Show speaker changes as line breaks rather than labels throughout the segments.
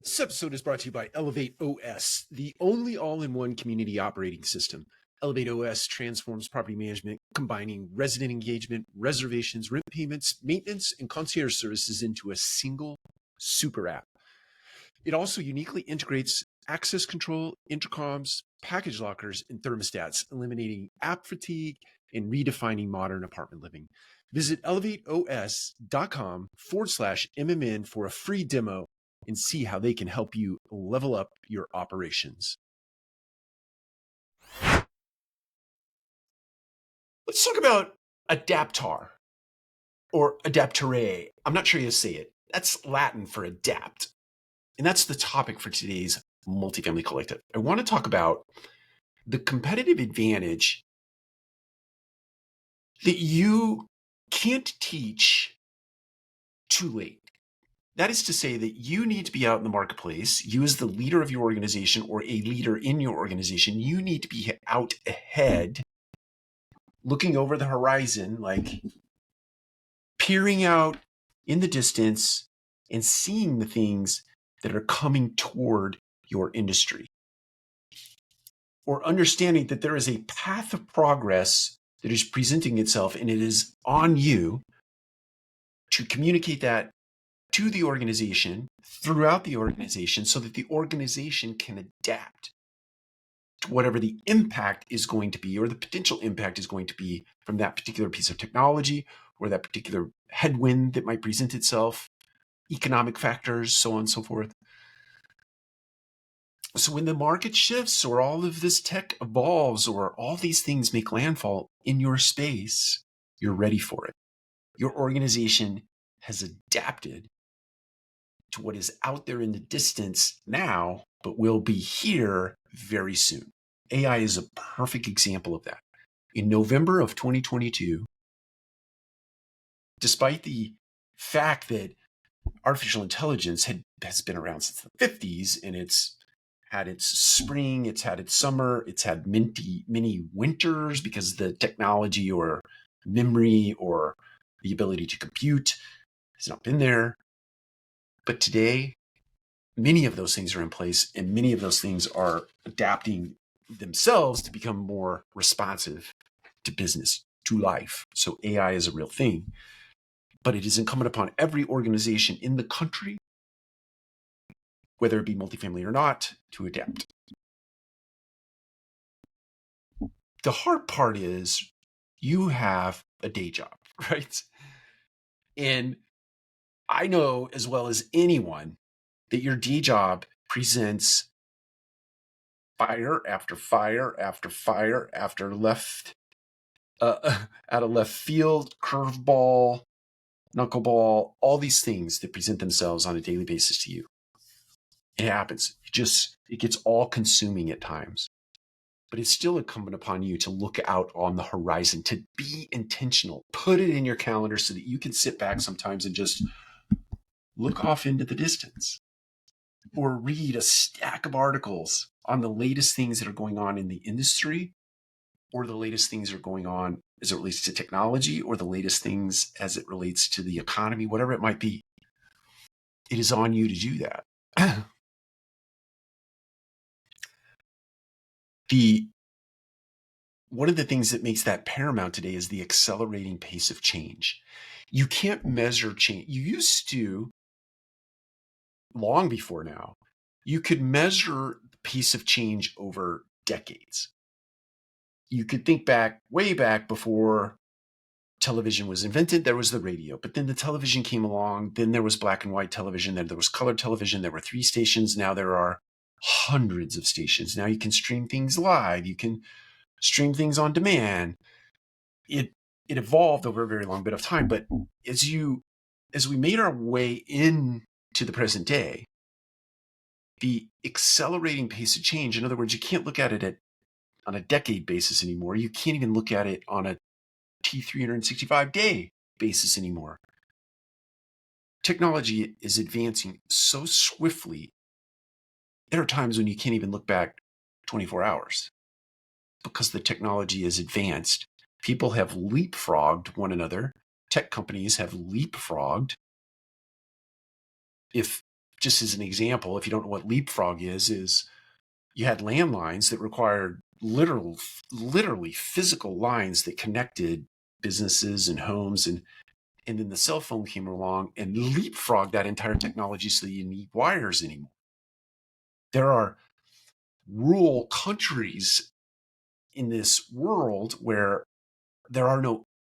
This episode is brought to you by ElevateOS, the only all-in-one community operating system. ElevateOS transforms property management, combining resident engagement, reservations, rent payments, maintenance, and concierge services into a single super app. It also uniquely integrates access control, intercoms, package lockers, and thermostats, eliminating app fatigue and redefining modern apartment living. Visit elevateos.com/MMN for a free demo and see how they can help you level up your operations. Let's talk about adaptere or adaptere. I'm not sure how you say it. That's Latin for adapt. And that's the topic for today's Multifamily Collective. I want to talk about the competitive advantage that you can't teach too late. That is to say that you need to be out in the marketplace. You as the leader of your organization or a leader in your organization, you need to be out ahead, looking over the horizon, like peering out in the distance and seeing the things that are coming toward your industry. Or understanding that there is a path of progress that is presenting itself, and it is on you to communicate that to the organization, throughout the organization, so that the organization can adapt to whatever the impact is going to be, or the potential impact is going to be from that particular piece of technology, or that particular headwind that might present itself, economic factors, so on and so forth. So when the market shifts, or all of this tech evolves, or all these things make landfall in your space, you're ready for it. Your organization has adapted to what is out there in the distance now, but will be here very soon. AI is a perfect example of that. In November of 2022, despite the fact that artificial intelligence has been around since the 50s, and it's had its spring, it's had its summer, it's had many winters because the technology or memory or the ability to compute has not been there. But today, many of those things are in place, and many of those things are adapting themselves to become more responsive to business, to life. So AI is a real thing, but it is incumbent upon every organization in the country, whether it be multifamily or not, to adapt. The hard part is you have a day job, right? And I know as well as anyone that your day job presents fire after fire after fire after left out of left field, curveball, knuckleball, all these things that present themselves on a daily basis to you. It happens. It gets all consuming at times. But it's still incumbent upon you to look out on the horizon, to be intentional. Put it in your calendar so that you can sit back sometimes and just look off into the distance, or read a stack of articles on the latest things that are going on in the industry, or the latest things that are going on as it relates to technology, or the latest things as it relates to the economy, whatever it might be. It is on you to do that. One of the things that makes that paramount today is the accelerating pace of change. You can't measure change. You used to, long before now, you could measure the pace of change over decades. You could think back, way back before television was invented, there was the radio, but then the television came along, then there was black and white television, then there was color television, there were 3 stations, now there are hundreds of stations. Now you can stream things live, you can stream things on demand. It evolved over a very long bit of time, but as we made our way into the present day, the accelerating pace of change, in other words, you can't look at it on a decade basis anymore. You can't even look at it on a T365-day basis anymore. Technology is advancing so swiftly. There are times when you can't even look back 24 hours because the technology is advanced. People have leapfrogged one another. Tech companies have leapfrogged. If just as an example, if you don't know what leapfrog is you had landlines that required literally physical lines that connected businesses and homes, and then the cell phone came along and leapfrogged that entire technology so that you need wires anymore. There are rural countries in this world where there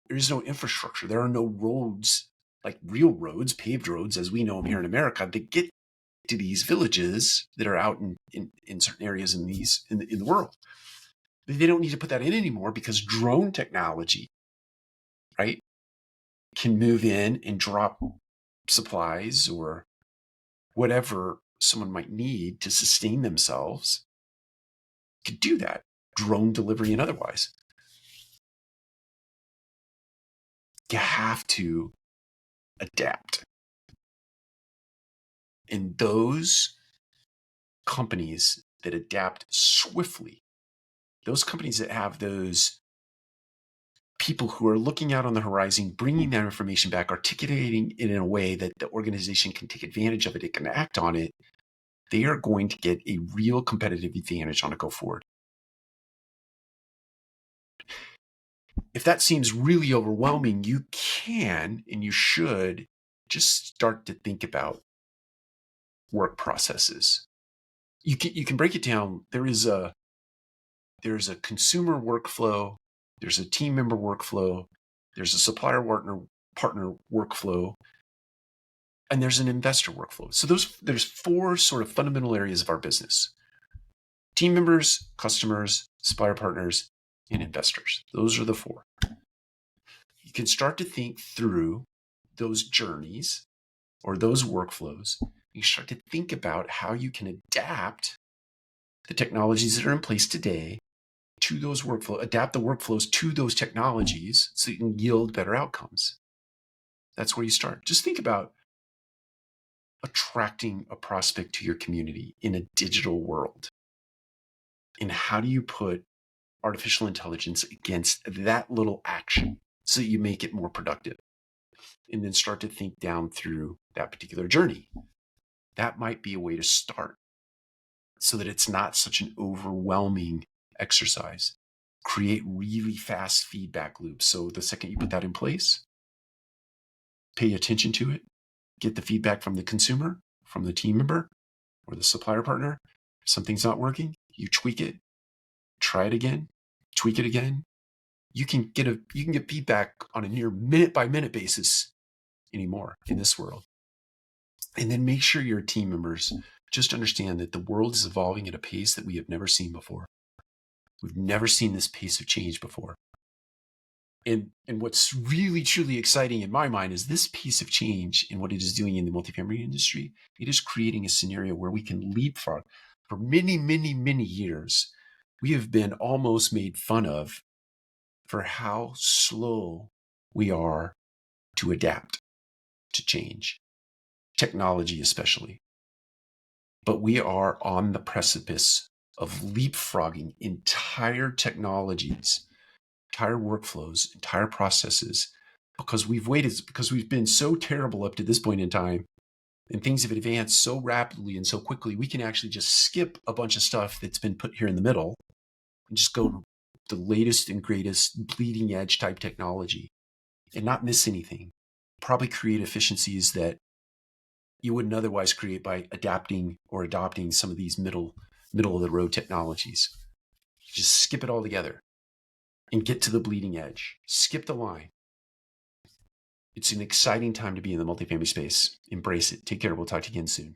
is no infrastructure. There are no roads, like real roads, paved roads as we know them here in America, that get to these villages that are out in certain areas in the world. They don't need to put that in anymore because drone technology, right, can move in and drop supplies or whatever someone might need to sustain themselves. Could do that, drone delivery and otherwise. You have to adapt. And those companies that adapt swiftly, those companies that have those people who are looking out on the horizon, bringing that information back, articulating it in a way that the organization can take advantage of it, it can act on it, they are going to get a real competitive advantage on a go forward. If that seems really overwhelming, you can and you should just start to think about work processes. You can break it down. There's a consumer workflow, there's a team member workflow, there's a supplier partner workflow, and there's an investor workflow. So there's four sort of fundamental areas of our business: team members, customers, supplier partners, and investors. Those are the four. You can start to think through those journeys or those workflows. You start to think about how you can adapt the technologies that are in place today to those workflows, adapt the workflows to those technologies so you can yield better outcomes. That's where you start. Just think about attracting a prospect to your community in a digital world. And how do you put artificial intelligence against that little action so that you make it more productive? And then start to think down through that particular journey. That might be a way to start so that it's not such an overwhelming exercise. Create really fast feedback loops. So the second you put that in place, pay attention to it, get the feedback from the consumer, from the team member, or the supplier partner. If something's not working, you tweak it, try it again, tweak it again. You can get feedback on a near minute by minute basis anymore in this world. And then make sure your team members just understand that the world is evolving at a pace that we have never seen before. We've never seen this pace of change before. And what's really, truly exciting in my mind is this piece of change and what it is doing in the multifamily industry. It is creating a scenario where we can leapfrog. For many, many, many years, we have been almost made fun of for how slow we are to adapt to change, technology especially. But we are on the precipice of leapfrogging entire technologies, entire workflows, entire processes, because we've waited, because we've been so terrible up to this point in time, and things have advanced so rapidly and so quickly, we can actually just skip a bunch of stuff that's been put here in the middle and just go to the latest and greatest bleeding edge type technology and not miss anything. Probably create efficiencies that you wouldn't otherwise create by adapting or adopting some of these middle of the road technologies. Just skip it all together and get to the bleeding edge. Skip the line. It's an exciting time to be in the multifamily space. Embrace it. Take care. We'll talk to you again soon.